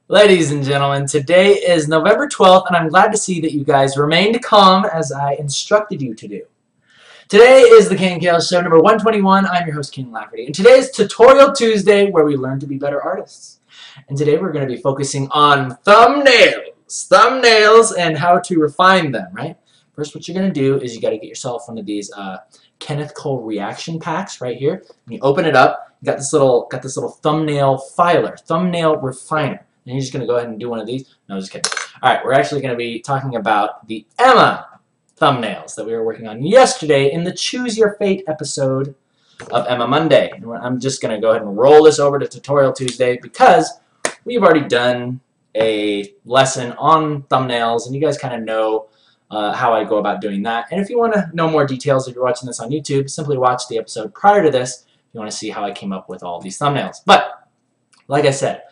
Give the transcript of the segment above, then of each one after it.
Ladies and gentlemen, today is November 12th, and I'm glad to see that you guys remained calm as I instructed you to do. Today is the KNKL show number 121. I'm your host, King Lafferty, and today is Tutorial Tuesday, where we learn to be better artists. And today we're going to be focusing on thumbnails, and how to refine them, right? First, what you're going to do is you got to get yourself one of these KNKL reaction packs right here. And you open it up, you got this little thumbnail filer, thumbnail refiner. And you're just going to go ahead and do one of these. No, just kidding. All right, we're actually going to be talking about the Emma thumbnails that we were working on yesterday in the Choose Your Fate episode of Emma Monday. And I'm just going to go ahead and roll this over to Tutorial Tuesday because we've already done a lesson on thumbnails, and you guys kind of know how I go about doing that. And if you want to know more details, if you're watching this on YouTube, simply watch the episode prior to this if you want to see how I came up with all these thumbnails. But, like I said,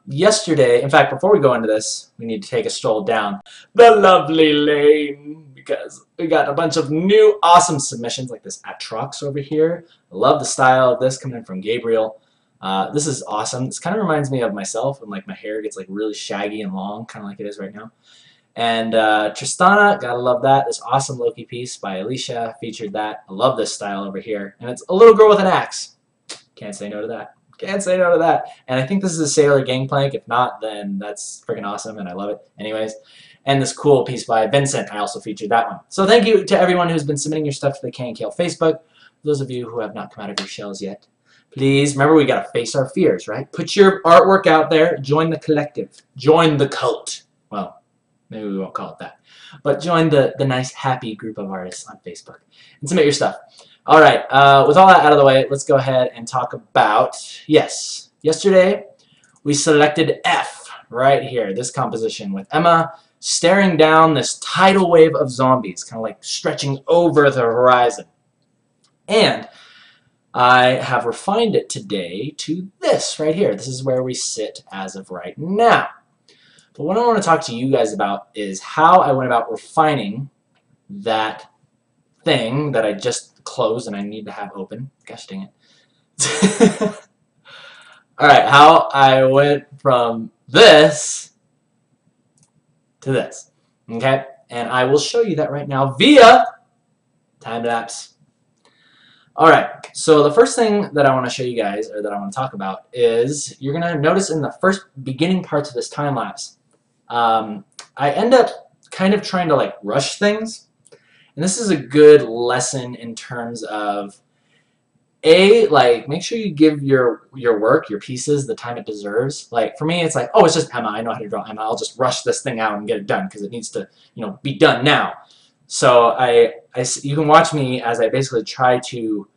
yesterday, in fact, before we go into this, we need to take a stroll down the lovely lane because we got a bunch of new awesome submissions like this Atrox over here. I love the style of this coming in from Gabriel. This is awesome. This kind of reminds me of myself when like my hair gets like really shaggy and long, kind of like it is right now. And Tristana, gotta love that. This awesome Loki piece by Alicia featured that. I love this style over here. And it's a little girl with an axe. Can't say no to that. Can't say no to that. And I think this is a Sailor Gangplank. If not, then that's freaking awesome, and I love it. Anyways, and this cool piece by Vincent, I also featured that one. So thank you to everyone who's been submitting your stuff to the KNKL Facebook. For those of you who have not come out of your shells yet, please remember we gotta face our fears, right? Put your artwork out there. Join the collective. Join the cult. Well, maybe we won't call it that. But join the nice, happy group of artists on Facebook and submit your stuff. All right, with all that out of the way, let's go ahead and talk about, yes, yesterday we selected F right here, this composition with Emma staring down this tidal wave of zombies, kind of like stretching over the horizon. And I have refined it today to this right here. This is where we sit as of right now. But what I want to talk to you guys about is how I went about refining that thing that I just closed and I need to have open. Gosh dang it. Alright, how I went from this to this. Okay? And I will show you that right now via time-lapse. Alright, so the first thing that I want to show you guys, or that I want to talk about, is you're going to notice in the first beginning parts of this time-lapse, I end up kind of trying to like rush things. And this is a good lesson in terms of like make sure you give your work, your pieces, the time it deserves. Like for me, it's like, oh, it's just Emma. I know how to draw Emma. I'll just rush this thing out and get it done because it needs to, be done now. So you can watch me as I basically try to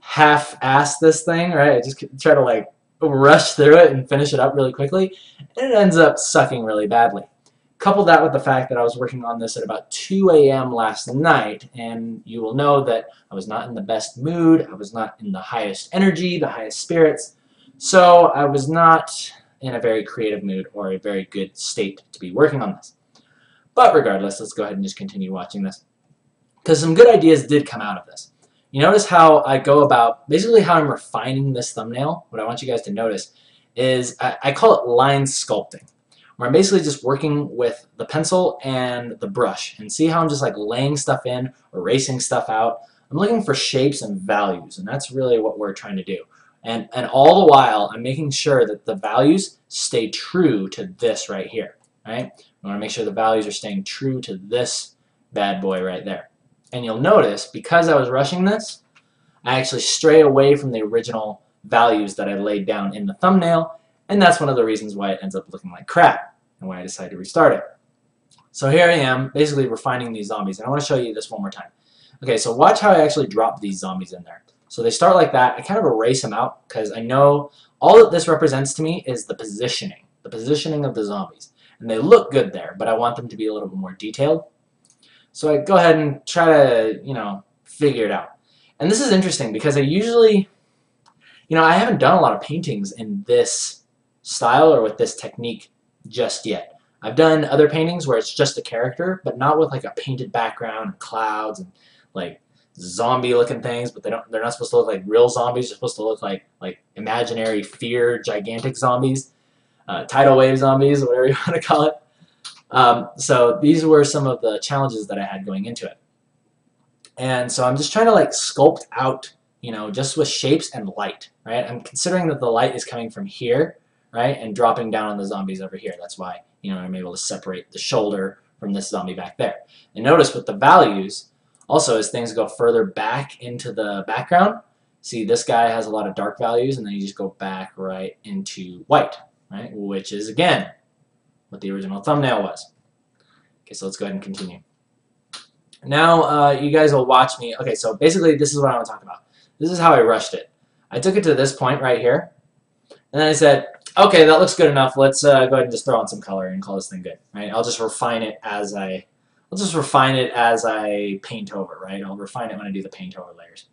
half-ass this thing, right? I just try to like rush through it and finish it up really quickly, and it ends up sucking really badly. Couple that with the fact that I was working on this at about 2 a.m. last night, and you will know that I was not in the best mood, I was not in the highest energy, the highest spirits, so I was not in a very creative mood or a very good state to be working on this. But regardless, let's go ahead and just continue watching this, because some good ideas did come out of this. You notice how I go about, basically how I'm refining this thumbnail. What I want you guys to notice is I call it line sculpting, where I'm basically just working with the pencil and the brush, and see how I'm just like laying stuff in, erasing stuff out. I'm looking for shapes and values, and that's really what we're trying to do. And all the while, I'm making sure that the values stay true to this right here, right? We want to make sure the values are staying true to this bad boy right there. And you'll notice, because I was rushing this, I actually stray away from the original values that I laid down in the thumbnail, and that's one of the reasons why it ends up looking like crap and why I decided to restart it. So here I am basically refining these zombies, and I want to show you this one more time. Okay, so watch how I actually drop these zombies in there. So they start like that. I kind of erase them out because I know all that this represents to me is the positioning of the zombies. And they look good there, but I want them to be a little bit more detailed. So I go ahead and try to, figure it out. And this is interesting because I usually, I haven't done a lot of paintings in this style or with this technique just yet. I've done other paintings where it's just a character, but not with like a painted background and clouds and like zombie looking things, but they're not supposed to look like real zombies. They're supposed to look like imaginary fear gigantic zombies. tidal wave zombies, whatever you want to call it. So these were some of the challenges that I had going into it. And so I'm just trying to like sculpt out, you know, just with shapes and light, right? I'm considering that the light is coming from here, right, and dropping down on the zombies over here. That's why, you know, I'm able to separate the shoulder from this zombie back there. And notice with the values, also as things go further back into the background, see this guy has a lot of dark values, and then you just go back right into white, right, which is, again, what the original thumbnail was. Okay, so let's go ahead and continue. Now you guys will watch me. Okay, so basically this is what I want to talk about. This is how I rushed it. I took it to this point right here, and then I said, okay, that looks good enough. Let's go ahead and just throw on some color and call this thing good, right? I'll just refine it as I paint over, right? I'll refine it when I do the paint over layers.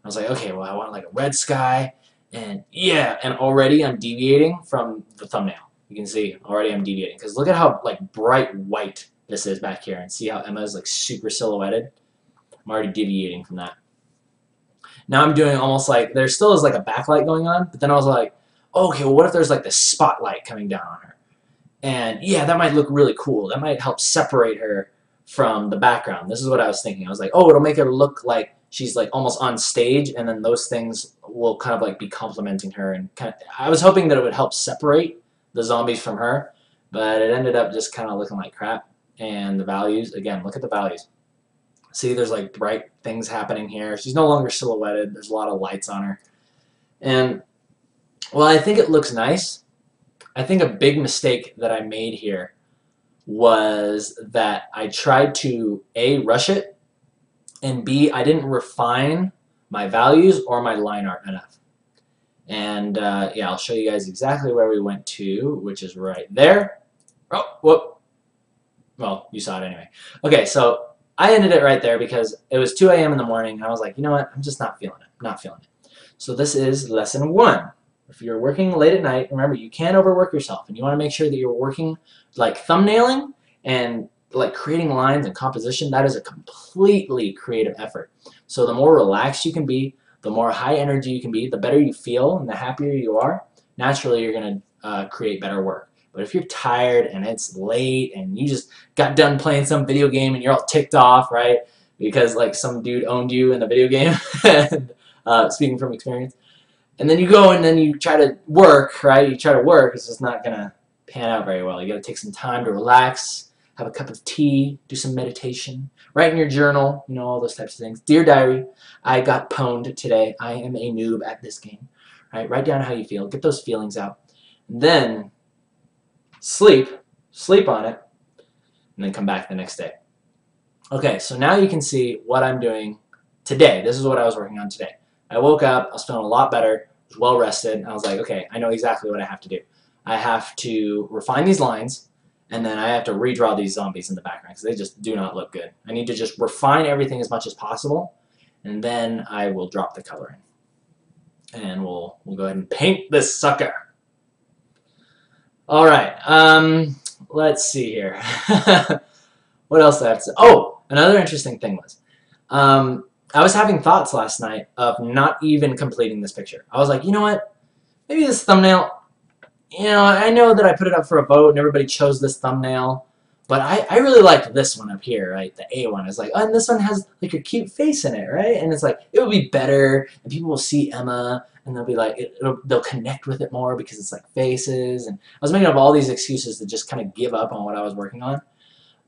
I was like, okay, well, I want like a red sky, and yeah, and already I'm deviating from the thumbnail. You can see already I'm deviating because look at how like bright white this is back here, and see how Emma is like super silhouetted. I'm already deviating from that. Now I'm doing almost like there still is like a backlight going on, but then I was like, okay, well, what if there's like this spotlight coming down on her? And yeah, that might look really cool. That might help separate her from the background. This is what I was thinking. I was like, oh, it'll make her look like she's like almost on stage, and then those things will kind of like be complementing her. And kind of, I was hoping that it would help separate the zombies from her, but it ended up just kind of looking like crap. And the values, again, look at the values. See, there's like bright things happening here. She's no longer silhouetted. There's a lot of lights on her. And well, I think it looks nice. I think a big mistake that I made here was that I tried to A, rush it, and B, I didn't refine my values or my line art enough. And yeah, I'll show you guys exactly where we went to, which is right there. Oh, whoop. Well, you saw it anyway. Okay, so I ended it right there because it was 2 a.m. in the morning, and I was like, you know what? I'm just not feeling it. Not feeling it. So this is lesson 1. If you're working late at night, remember, you can't overwork yourself, and you want to make sure that you're working like thumbnailing and like creating lines and composition. That is a completely creative effort. So the more relaxed you can be, the more high energy you can be, the better you feel and the happier you are, naturally you're going to create better work. But if you're tired and it's late and you just got done playing some video game and you're all ticked off, right, because like some dude owned you in the video game, and, speaking from experience, and then you go and then you try to work, right, you try to work, it's just not going to pan out very well. You got to take some time to relax, have a cup of tea, do some meditation, write in your journal, you know, all those types of things. Dear diary, I got pwned today. I am a noob at this game. Right? Write down how you feel. Get those feelings out. And then sleep on it, and then come back the next day. Okay, so now you can see what I'm doing today. This is what I was working on today. I woke up, I was feeling a lot better, was well rested, and I was like, okay, I know exactly what I have to do. I have to refine these lines, and then I have to redraw these zombies in the background because they just do not look good. I need to just refine everything as much as possible, and then I will drop the color in. And we'll go ahead and paint this sucker. All right, let's see here. What else do I have to say? Oh, another interesting thing was, I was having thoughts last night of not even completing this picture. I was like, you know what? Maybe this thumbnail, you know, I know that I put it up for a vote and everybody chose this thumbnail, but I really liked this one up here, right? The A one. It's like, oh, and this one has like a cute face in it, right? And it's like, it would be better, and people will see Emma, and they'll be like, they'll connect with it more because it's like faces. And I was making up all these excuses to just kind of give up on what I was working on.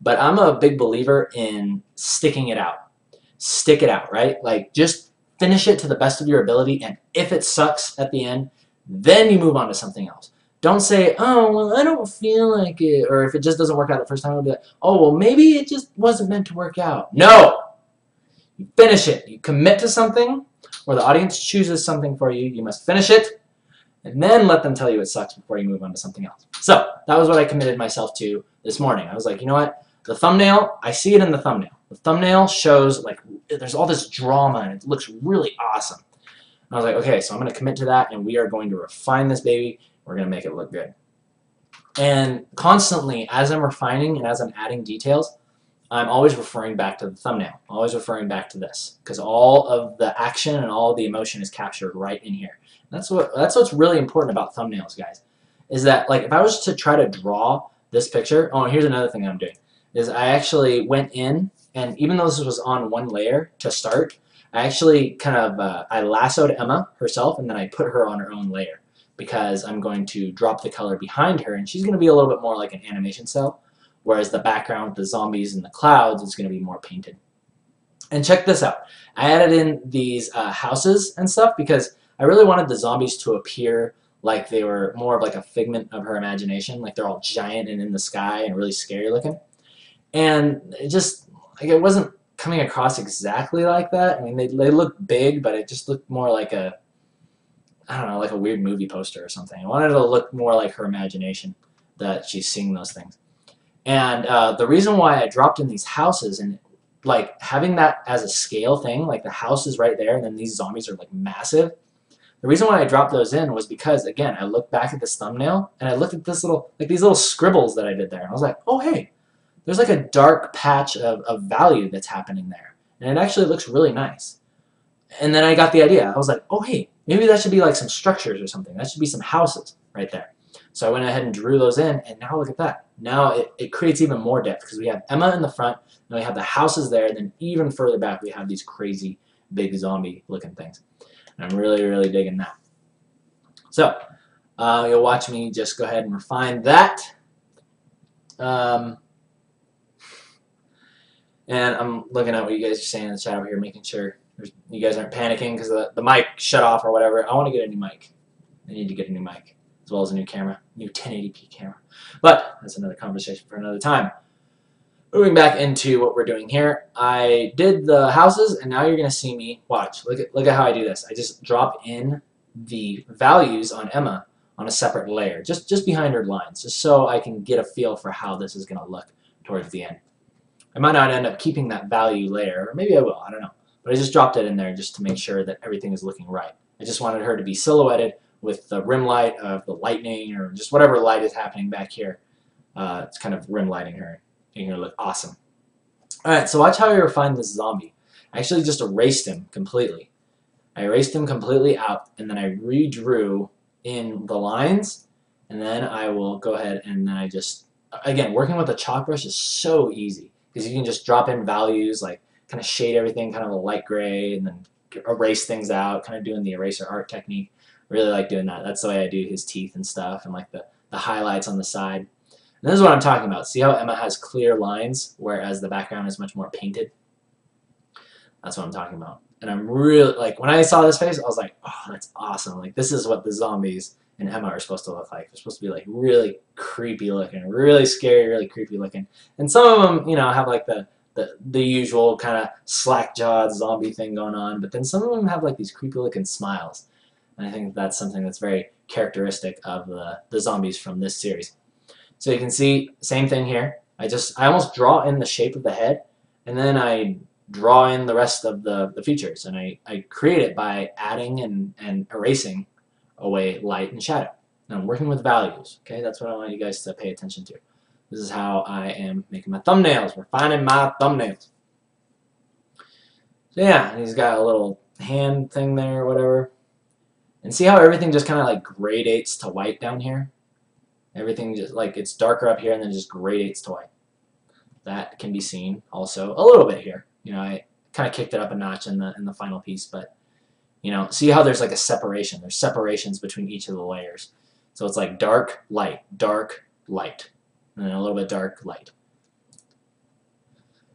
But I'm a big believer in sticking it out. Stick it out, right? Like, just finish it to the best of your ability, and if it sucks at the end, then you move on to something else. Don't say, oh, well, I don't feel like it, or if it just doesn't work out the first time, it'll be like, oh, well, maybe it just wasn't meant to work out. No! You finish it. You commit to something, or the audience chooses something for you. You must finish it, and then let them tell you it sucks before you move on to something else. So, that was what I committed myself to this morning. I was like, you know what? The thumbnail, I see it in the thumbnail. The thumbnail shows, like, there's all this drama, and it looks really awesome. And I was like, okay, so I'm going to commit to that, and we are going to refine this baby. We're going to make it look good. And constantly, as I'm refining and as I'm adding details, I'm always referring back to the thumbnail, always referring back to this, because all of the action and all of the emotion is captured right in here. That's what's really important about thumbnails, guys, is that like if I was to try to draw this picture, oh, and here's another thing I'm doing, is I actually went in, and even though this was on one layer to start, I actually kind of, I lassoed Emma herself, and then I put her on her own layer, because I'm going to drop the color behind her, and she's going to be a little bit more like an animation cell, whereas the background, the zombies and the clouds, is going to be more painted. And check this out. I added in these houses and stuff because I really wanted the zombies to appear like they were more of like a figment of her imagination, like they're all giant and in the sky and really scary looking. And it just, like, it wasn't coming across exactly like that. I mean, they look big, but it just looked more like a, I don't know, like a weird movie poster or something. I wanted it to look more like her imagination, that she's seeing those things. And the reason why I dropped in these houses, and like having that as a scale thing, like the house is right there and then these zombies are like massive. The reason why I dropped those in was because, again, I looked back at this thumbnail and I looked at this little, like these little scribbles that I did there, and I was like, oh hey, there's like a dark patch of value that's happening there. And it actually looks really nice. And then I got the idea. I was like, oh hey, maybe that should be like some structures or something. That should be some houses right there. So I went ahead and drew those in, and now look at that. Now it creates even more depth because we have Emma in the front, and we have the houses there, and then even further back we have these crazy big zombie looking things. And I'm really, really digging that. So you'll watch me just go ahead and refine that. And I'm looking at what you guys are saying in the chat over here, making sure you guys aren't panicking because the mic shut off or whatever. I want to get a new mic. I need to get a new mic, as well as a new camera, new 1080p camera. But that's another conversation for another time. Moving back into what we're doing here, I did the houses, and now you're going to see me watch. Look at how I do this. I just drop in the values on Emma on a separate layer, just behind her lines, just so I can get a feel for how this is going to look towards the end. I might not end up keeping that value layer, or maybe I will, I don't know. But I just dropped it in there just to make sure that everything is looking right. I just wanted her to be silhouetted with the rim light of the lightning, or just whatever light is happening back here. It's kind of rim lighting her, making her look awesome. Alright, so watch how I refine this zombie. I actually just erased him completely. I erased him completely out, and then I redrew in the lines, and then I will go ahead and then I just, again, working with a chalk brush is so easy, because you can just drop in values, like kind of shade everything kind of a light gray, and then erase things out, kind of doing the eraser art technique. Really like doing that. That's the way I do his teeth and stuff, and like the highlights on the side. And this is what I'm talking about. See how Emma has clear lines, whereas the background is much more painted? That's what I'm talking about. And I'm really, like, when I saw this face, I was like, oh, that's awesome. Like, this is what the zombies and Emma are supposed to look like. They're supposed to be like really creepy looking, really scary, really creepy looking. And some of them, you know, have like the usual kind of slack-jawed zombie thing going on, but then some of them have like these creepy looking smiles. And I think that's something that's very characteristic of the zombies from this series. So you can see, same thing here. I almost draw in the shape of the head, and then I draw in the rest of the features, and I create it by adding and erasing away light and shadow. And I'm working with values, okay? That's what I want you guys to pay attention to. This is how I am making my thumbnails, refining my thumbnails. So yeah, and he's got a little hand thing there or whatever. And see how everything just kind of like gradates to white down here? Everything just like it's darker up here and then just gradates to white. That can be seen also a little bit here. You know, I kind of kicked it up a notch in the final piece, but you know, see how there's like a separation. There's separations between each of the layers. So it's like dark, light, and then a little bit dark, light.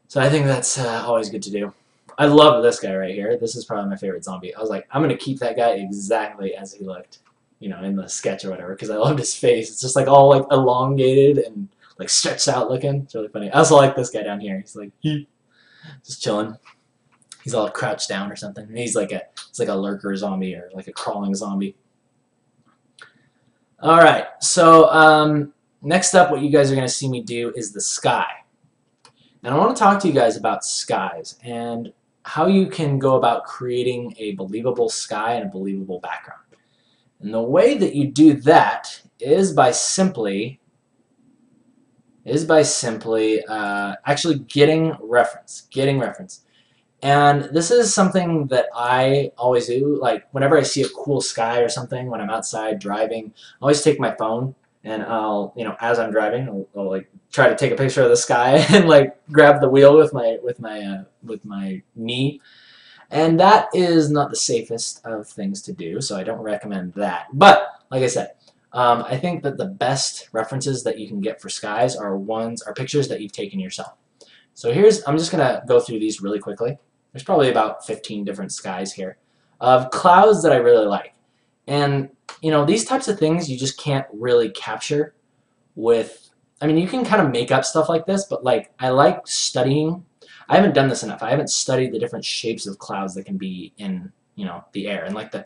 So I think that's always good to do. I love this guy right here. This is probably my favorite zombie. I was like, I'm going to keep that guy exactly as he looked, you know, in the sketch or whatever, because I loved his face. It's just like all like elongated and like stretched out looking. It's really funny. I also like this guy down here. He's like, just chilling. He's all crouched down or something. And he's like it's like a lurker zombie or like a crawling zombie. All right, so next up, what you guys are going to see me do is the sky. And I want to talk to you guys about skies and how you can go about creating a believable sky and a believable background. And the way that you do that is by simply actually getting reference. And this is something that I always do. Like whenever I see a cool sky or something, when I'm outside driving, I always take my phone and I'll, as I'm driving, I'll like try to take a picture of the sky and like grab the wheel with my knee, and that is not the safest of things to do, so I don't recommend that. But like I said, I think that the best references that you can get for skies are pictures that you've taken yourself. So I'm just gonna go through these really quickly. There's probably about 15 different skies here of clouds that I really like. And these types of things you just can't really capture with, I mean, you can kind of make up stuff like this, but like I like studying. I haven't done this enough. I haven't studied the different shapes of clouds that can be in, the air, and like the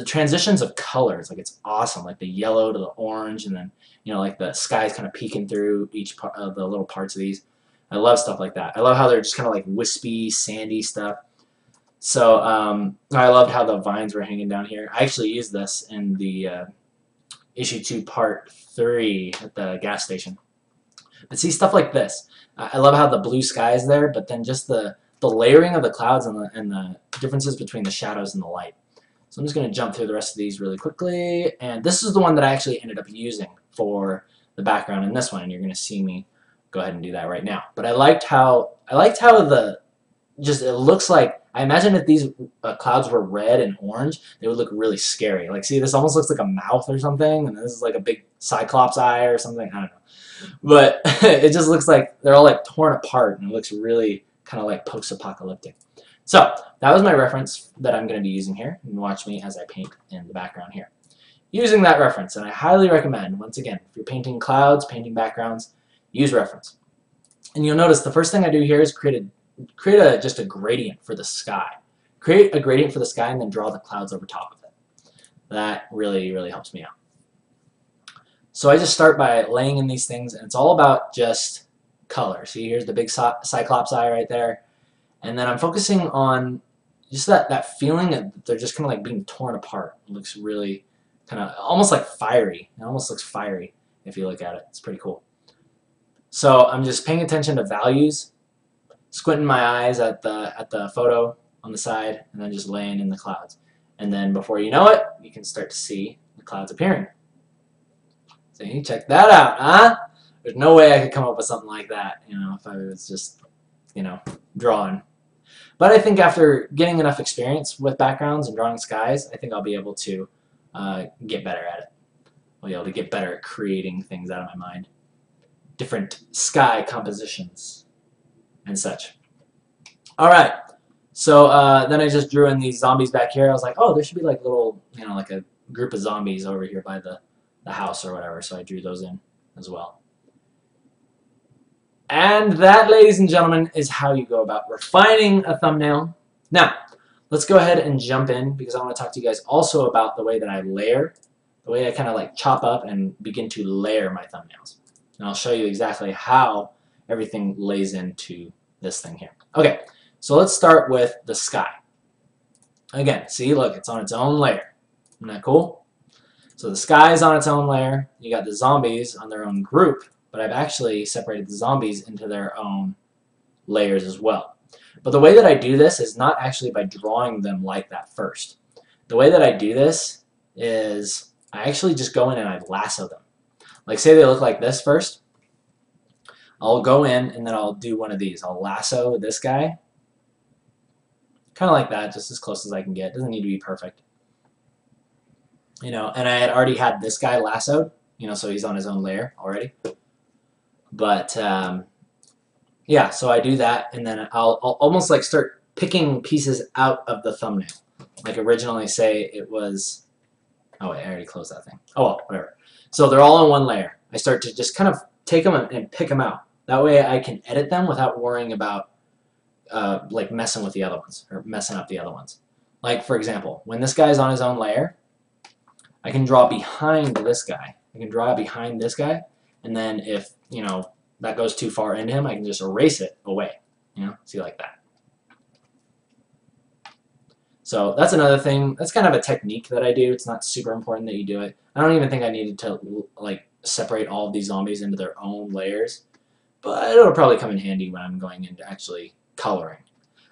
transitions of colors, like it's awesome, like the yellow to the orange, and then like the sky's kind of peeking through each part of the little parts of these. I love stuff like that. I love how they're just kind of like wispy, sandy stuff. So I loved how the vines were hanging down here. I actually used this in the issue 2 part 3 at the gas station. But see, stuff like this. I love how the blue sky is there, but then just the layering of the clouds and the differences between the shadows and the light. So I'm just going to jump through the rest of these really quickly. And this is the one that I actually ended up using for the background in this one, and you're going to see me go ahead and do that right now. But I liked how it looks like, I imagine if these clouds were red and orange, they would look really scary. Like, see, this almost looks like a mouth or something, and this is like a big cyclops eye or something. I don't know. But it just looks like they're all like torn apart, and it looks really kind of like post-apocalyptic. So that was my reference that I'm going to be using here, and watch me as I paint in the background here. Using that reference, and I highly recommend, once again, if you're painting clouds, painting backgrounds, use reference. And you'll notice the first thing I do here is create just a gradient for the sky. Create a gradient for the sky and then draw the clouds over top of it. That really, really helps me out. So I just start by laying in these things, and it's all about just color. See, here's the big cyclops eye right there. And then I'm focusing on just that feeling that they're just kind of like being torn apart. It looks really kind of almost like fiery. It almost looks fiery if you look at it. It's pretty cool. So I'm just paying attention to values, squinting my eyes at the photo on the side, and then just laying in the clouds. And then before you know it, you can start to see the clouds appearing. See, check that out, huh? There's no way I could come up with something like that, if I was just, drawing. But I think after getting enough experience with backgrounds and drawing skies, I think I'll be able to get better at it. I'll be able to get better at creating things out of my mind. Different sky compositions and such. Alright, so then I just drew in these zombies back here. I was like, oh, there should be like little, like a group of zombies over here by the house or whatever, so I drew those in as well. And that, ladies and gentlemen, is how you go about refining a thumbnail. Now, let's go ahead and jump in, because I want to talk to you guys also about the way that I layer, the way I kind of like chop up and begin to layer my thumbnails. And I'll show you exactly how everything lays into this thing here. Okay, so let's start with the sky. Again, see, look, it's on its own layer. Isn't that cool? So the sky is on its own layer. You got the zombies on their own group, but I've actually separated the zombies into their own layers as well. But the way that I do this is not actually by drawing them like that first. The way that I do this is I actually just go in and I lasso them. Like, say they look like this first. I'll go in and then I'll do one of these. I'll lasso this guy. Kind of like that, just as close as I can get. Doesn't need to be perfect. And I had already had this guy lassoed, so he's on his own layer already. But, yeah, so I do that, and then I'll almost like start picking pieces out of the thumbnail. Like originally, say it was, oh wait, I already closed that thing. Oh well, whatever. So they're all on one layer. I start to just kind of take them and pick them out. That way I can edit them without worrying about like messing with the other ones, or messing up the other ones. Like, for example, when this guy's on his own layer, I can draw behind this guy. I can draw behind this guy, and then if, that goes too far into him, I can just erase it away. See, like that. So that's another thing. That's kind of a technique that I do. It's not super important that you do it. I don't even think I needed to like separate all of these zombies into their own layers, but it'll probably come in handy when I'm going into actually coloring.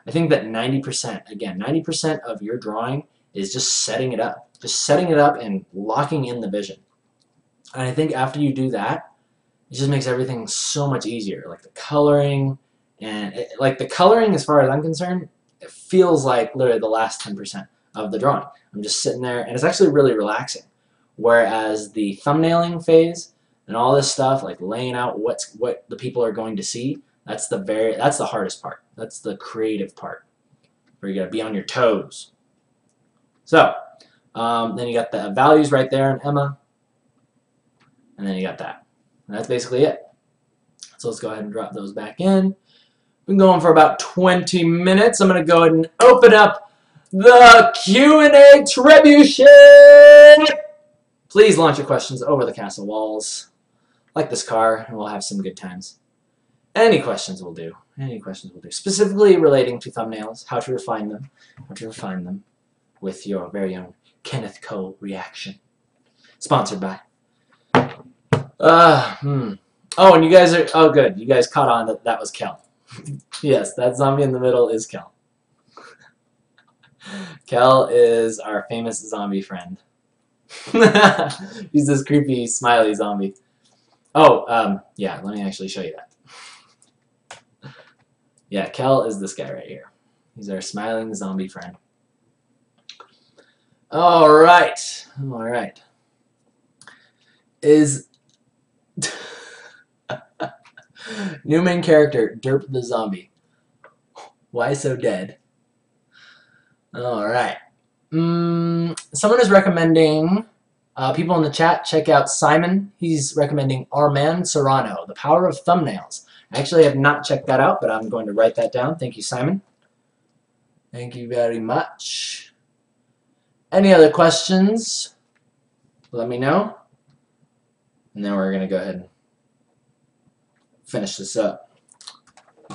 I think that 90%, again, 90% of your drawing is just setting it up. Just setting it up and locking in the vision. And I think after you do that, it just makes everything so much easier. Like the coloring, and like the coloring, as far as I'm concerned, it feels like literally the last 10% of the drawing. I'm just sitting there, and it's actually really relaxing. Whereas the thumbnailing phase and all this stuff, like laying out what the people are going to see, that's the hardest part. That's the creative part, where you gotta be on your toes. So then you got the values right there in Emma, and then you got that. And that's basically it. So let's go ahead and drop those back in. We've been going for about 20 minutes. I'm going to go ahead and open up the Q&A Trebuchet. Please launch your questions over the castle walls, like this car, and we'll have some good times. Any questions will do. Any questions will do. Specifically relating to thumbnails, how to refine them, with your very own Kenneth Cole reaction. Sponsored by. Oh, and you guys are, oh good, you guys caught on that was Kel. Yes, that zombie in the middle is Kel. Kel is our famous zombie friend. He's this creepy, smiley zombie. Oh, yeah, let me actually show you that. Yeah, Kel is this guy right here. He's our smiling zombie friend. Alright, alright. Is... New main character, Derp the Zombie. Why so dead? Alright. Someone is recommending, people in the chat, check out Simon. He's recommending Armand Serrano, The Power of Thumbnails. I actually have not checked that out, but I'm going to write that down. Thank you, Simon. Thank you very much. Any other questions? Let me know. And then we're going to go ahead and finish this up.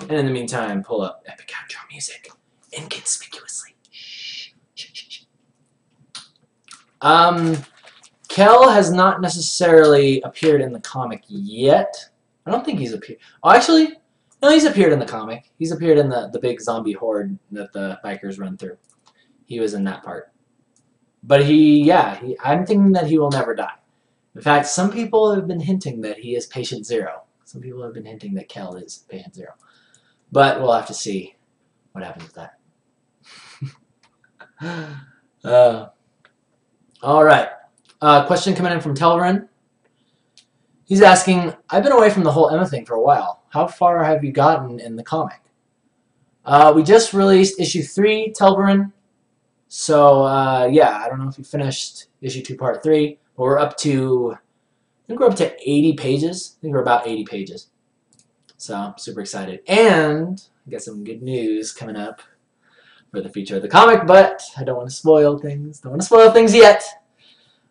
And in the meantime, pull up epic outro music inconspicuously. Shh, shh, shh, shh. Kel has not necessarily appeared in the comic yet. I don't think he's appeared. Oh, actually, no, he's appeared in the comic. He's appeared in the big zombie horde that the bikers run through. He was in that part. But I'm thinking that he will never die. In fact, some people have been hinting that he is Patient Zero. Some people have been hinting that Kel is Patient Zero. But we'll have to see what happens with that. Alright. Question coming in from Telrin. He's asking, I've been away from the whole Emma thing for a while. How far have you gotten in the comic? We just released issue 3, Telrin. So, yeah, I don't know if you finished issue 2, part 3. But we're up to, I think we're up to 80 pages. I think we're about 80 pages. So, I'm super excited. And I got some good news coming up for the future of the comic, but I don't want to spoil things. Don't want to spoil things yet.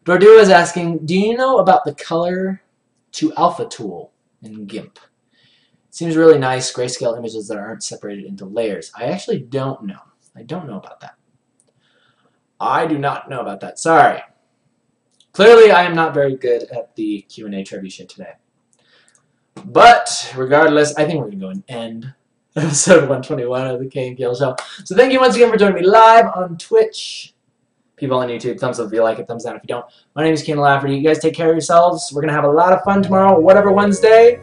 Dordu is asking, do you know about the color to alpha tool in GIMP? It seems really nice, grayscale images that aren't separated into layers. I actually don't know. I don't know about that. I do not know about that. Sorry. Clearly, I am not very good at the Q&A trebuchet today. But, regardless, I think we're going to go and end episode 121 of the KNKL show. So thank you once again for joining me live on Twitch. People on YouTube, thumbs up if you like it, thumbs down if you don't. My name is Ken Lafferty. You guys take care of yourselves. We're going to have a lot of fun tomorrow, whatever Wednesday.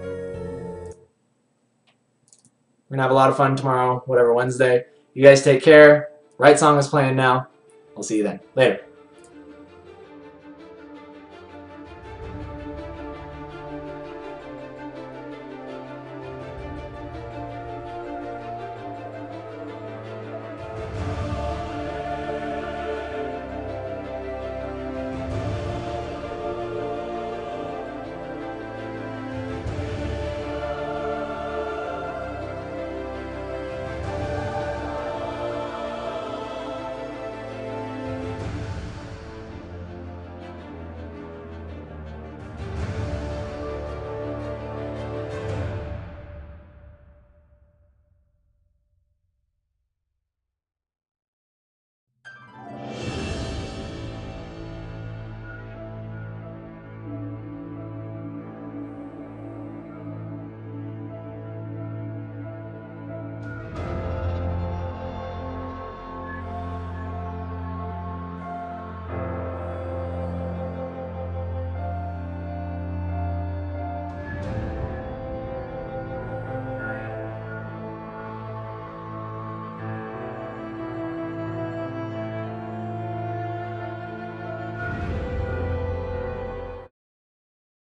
We're going to have a lot of fun tomorrow, whatever Wednesday. You guys take care. Right song is playing now. I'll see you then. Later.